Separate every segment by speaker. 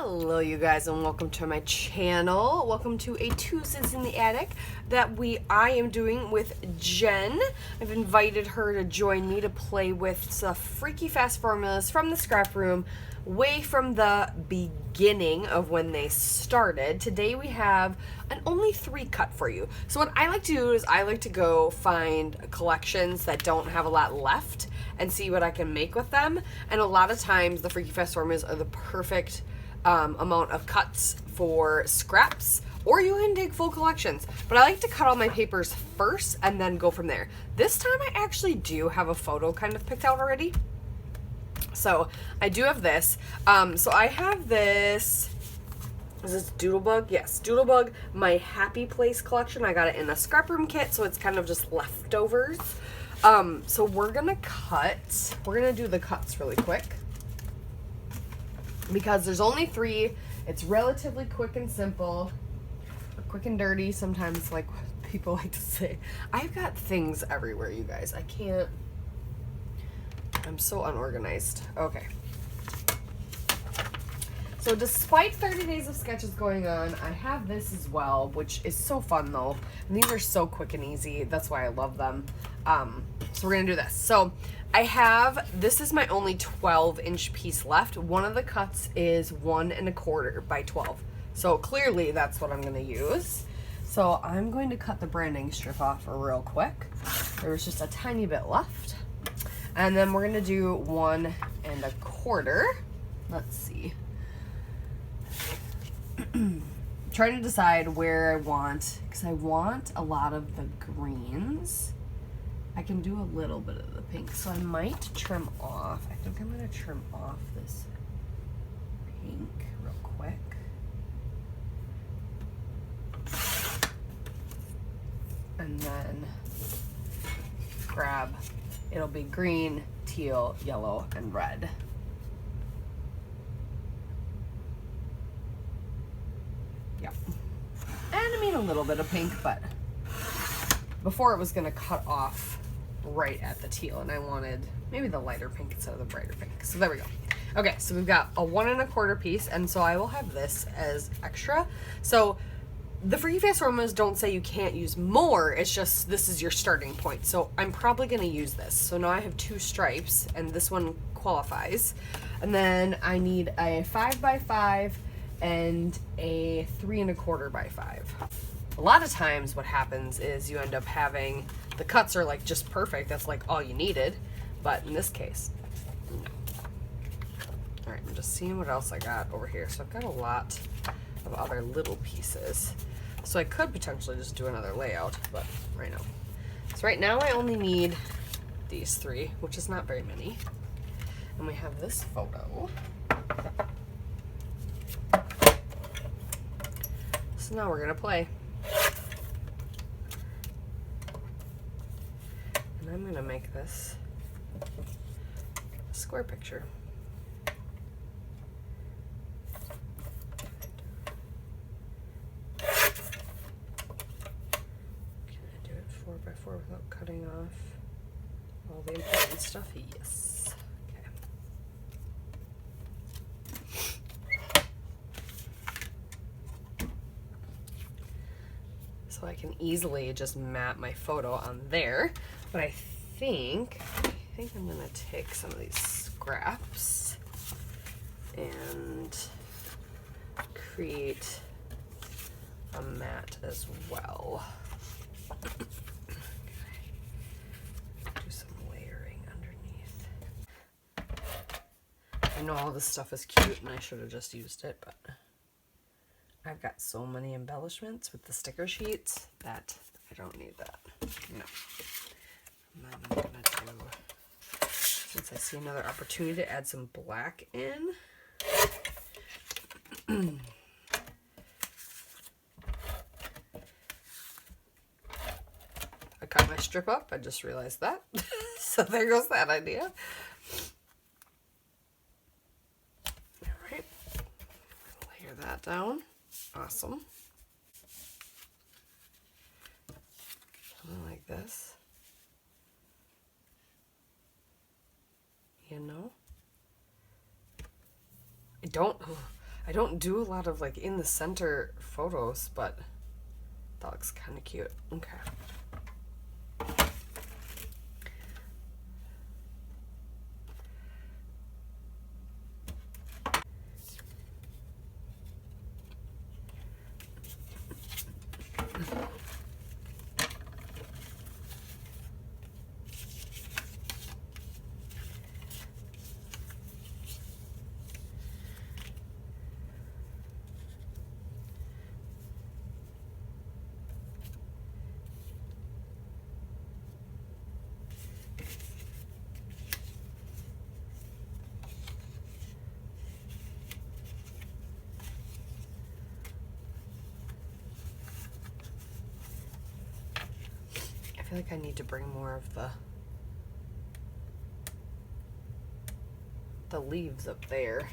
Speaker 1: Hello you guys and welcome to my channel. Welcome to a Tuesdays in the Attic that I am doing with Jen. I've invited her to join me to play with some freaky fast formulas from the scrap room way from the beginning of when they started. Today we have an only 3 cut for you. So what I like to do is I like to go find collections that don't have a lot left and see what I can make with them. And a lot of times the freaky fast formulas are the perfect amount of cuts for scraps, or you can take full collections. But I like to cut all my papers first and then go from there. This time I actually do have a photo kind of picked out already. So I do have this. So I have this. Is this Doodlebug? Yes, Doodlebug, my Happy Place collection. I got it in a scrap room kit, so it's kind of just leftovers. So we're gonna do the cuts really quick because there's only 3. It's relatively quick and simple, quick and dirty. Sometimes, like people like to say, I've got things everywhere, you guys. I'm so unorganized. Okay. So despite 30 days of sketches going on, I have this as well, which is so fun though. And these are so quick and easy. That's why I love them. So we're gonna do this. So this is my only 12-inch piece left. One of the cuts is 1 1/4 by 12. So clearly that's what I'm gonna use. So I'm going to cut the branding strip off real quick. There was just a tiny bit left. And then we're gonna do 1 1/4. Let's see. Trying to decide where I want, because I want a lot of the greens. I can do a little bit of the pink, so I might trim off. I think I'm gonna trim off this pink real quick. And then grab, it'll be green, teal, yellow, and red. Yep. And I mean a little bit of pink, but before it was gonna cut off right at the teal, and I wanted maybe the lighter pink instead of the brighter pink. So there we go. Okay, so we've got a 1 1/4 piece, and so I will have this as extra. So the freaky fast formulas don't say you can't use more, it's just this is your starting point. So I'm probably gonna use this. So now I have 2 stripes, and this one qualifies. And then I need a 5 by 5 and a 3 1/4 by 5. A lot of times what happens is you end up having, the cuts are like just perfect, that's like all you needed, but in this case, no. All right, I'm just seeing what else I got over here. So I've got a lot of other little pieces. So I could potentially just do another layout, but right now. So right now I only need these 3, which is not very many. And we have this photo. So now we're gonna play. And I'm gonna make this a square picture. Can I do it 4 by 4 without cutting off all the important stuff? Yes. Okay. So I can easily just map my photo on there, but I think I'm gonna take some of these scraps and create a mat as well. Do some layering underneath. I know all this stuff is cute and I should have just used it, but I've got so many embellishments with the sticker sheets that I don't need that. No. And then I'm gonna do, since I see another opportunity to add some black in, I cut my strip up, I just realized that. So there goes that idea. All right, layer that down. Awesome. Something like this. You know? I I don't do a lot of like in the center photos, but that looks kind of cute. Okay. I feel like I need to bring more of the leaves up there.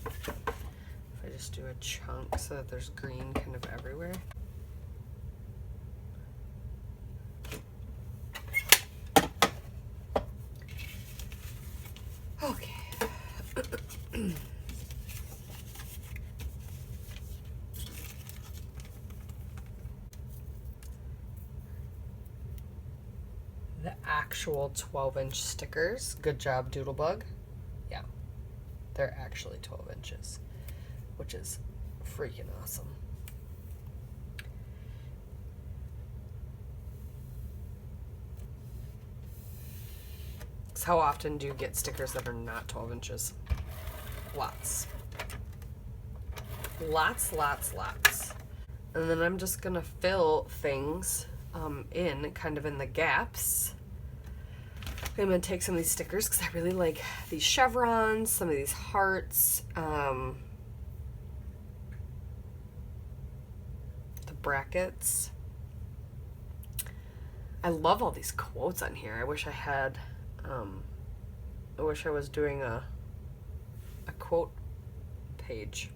Speaker 1: If I just do a chunk so that there's green kind of everywhere. Okay. The actual 12-inch stickers. Good job, Doodlebug. Yeah, they're actually 12 inches, which is freaking awesome. So how often do you get stickers that are not 12 inches? Lots. Lots, lots, lots. And then I'm just gonna fill things in kind of in the gaps. I'm gonna take some of these stickers because I really like these chevrons, some of these hearts, the brackets. I love all these quotes on here. I wish I had, I wish I was doing a quote page.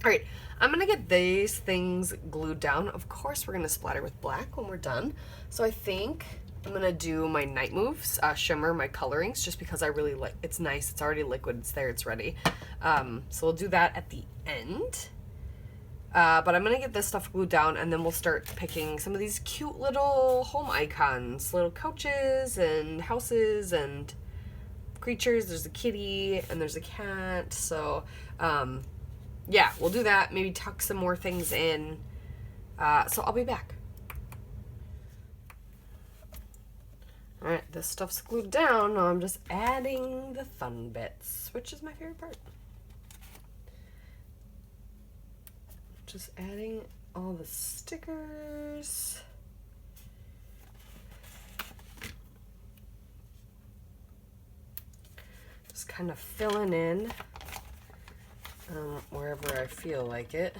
Speaker 1: All right, I'm gonna get these things glued down. Of course, we're gonna splatter with black when we're done. So I think I'm gonna do my Night Moves shimmer, my colorings, just because I really like, it's nice, it's already liquid, it's there, it's ready. So we'll do that at the end. But I'm gonna get this stuff glued down and then we'll start picking some of these cute little home icons, little couches and houses and creatures. There's a kitty and there's a cat. So, yeah, we'll do that. Maybe tuck some more things in. So I'll be back. All right, this stuff's glued down. Now I'm just adding the fun bits, which is my favorite part. Just adding all the stickers. Just kind of filling in wherever I feel like it.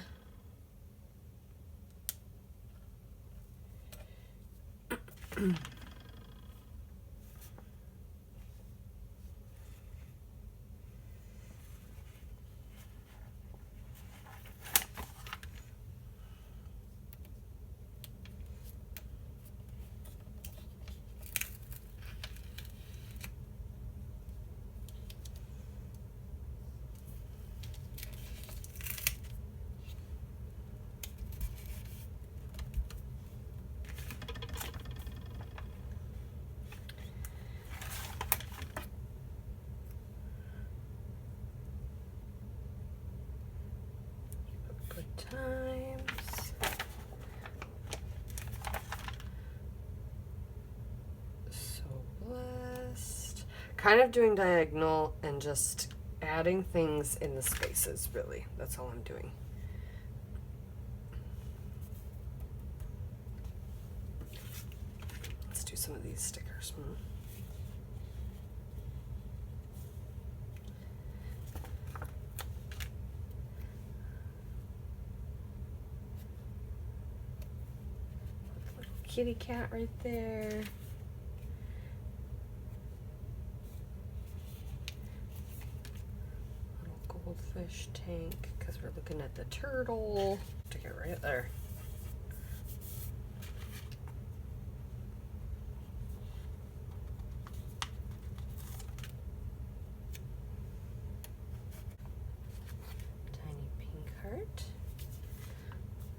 Speaker 1: Times. So blessed. Kind of doing diagonal and just adding things in the spaces, really. That's all I'm doing. Let's do some of these stickers. Kitty cat right there. Little goldfish tank because we're looking at the turtle. Stick it right there.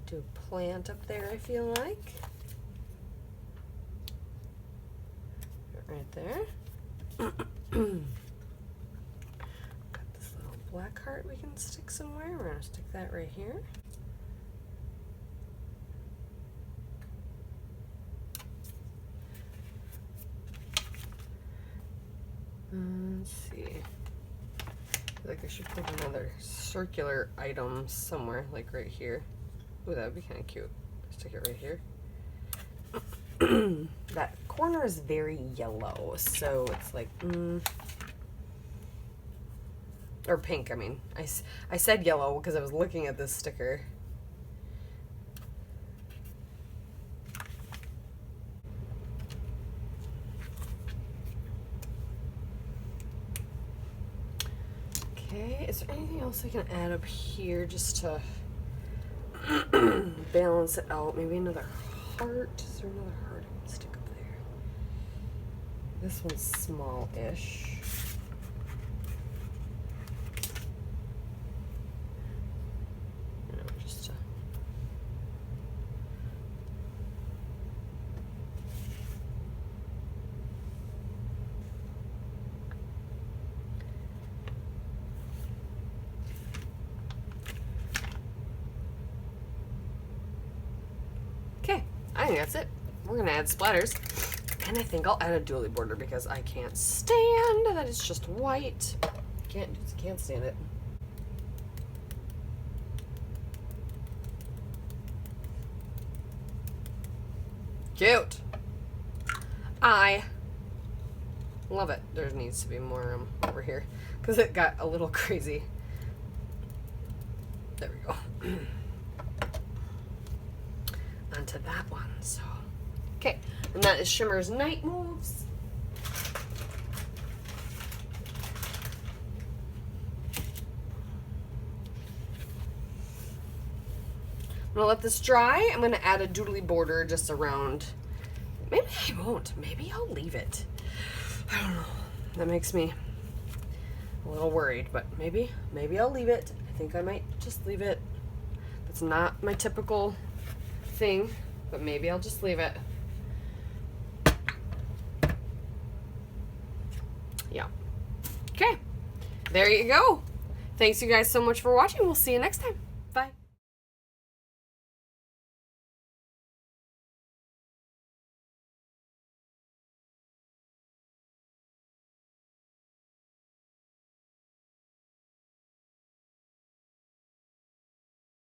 Speaker 1: Do a plant up there, I feel like. Right there. Got this little black heart we can stick somewhere. We're going to stick that right here. Let's see. I feel like I should put another circular item somewhere, like right here. Ooh, that would be kind of cute. Stick it right here. That corner is very yellow, so it's like, or pink, I mean. I said yellow because I was looking at this sticker. Okay, is there anything else I can add up here just to balance it out? Maybe another heart. Is there another heart I can stick up there? This one's small-ish. You know, just to... Okay, I think that's it. We're gonna add splatters, and I think I'll add a doily border because I can't stand that it's just white. Can't stand it. Cute. I love it. There needs to be more over here because it got a little crazy. There we go. Onto that one. So, okay, and that is Shimmer's Night Moves. I'm gonna let this dry. I'm gonna add a doodly border just around. Maybe I won't. Maybe I'll leave it. I don't know. That makes me a little worried, but maybe I'll leave it. I think I might just leave it. That's not my typical thing, but maybe I'll just leave it. Yeah. Okay. There you go. Thanks you guys so much for watching. We'll see you next time.